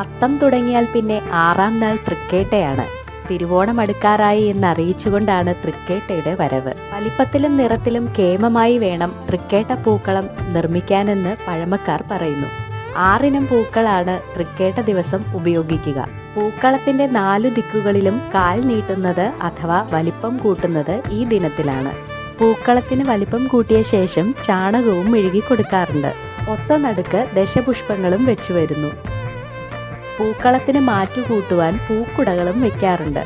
അത്തം തുടങ്ങിയാൽ പിന്നെ 6-ാം നാൾ തൃക്കേട്ടയാണ്. തിരുവോണം അടുക്കാറായി എന്നറിയിച്ചുകൊണ്ടാണ് തൃക്കേട്ടയുടെ വരവ്. വലിപ്പത്തിലും നിറത്തിലും കേമമായി വേണം തൃക്കേട്ട പൂക്കളം നിർമ്മിക്കാനെന്ന് പഴമക്കാർ പറയുന്നു. 6 ഇനം പൂക്കളാണ് തൃക്കേട്ട ദിവസം ഉപയോഗിക്കുക. പൂക്കളത്തിന്റെ 4 ദിക്കുകളിലും കാൽ നീട്ടുന്നത് അഥവാ വലിപ്പം കൂട്ടുന്നത് ഈ ദിനത്തിലാണ്. പൂക്കളത്തിന് വലിപ്പം കൂട്ടിയ ശേഷം ചാണകവും മെഴുകി കൊടുക്കാറുണ്ട്. ഒത്ത നടുക്ക് ദശപുഷ്പങ്ങളും വെച്ചുവരുന്നു. പൂക്കളത്തിന് മാറ്റുകൂട്ടുവാൻ പൂക്കുടകളും വെക്കാറുണ്ട്.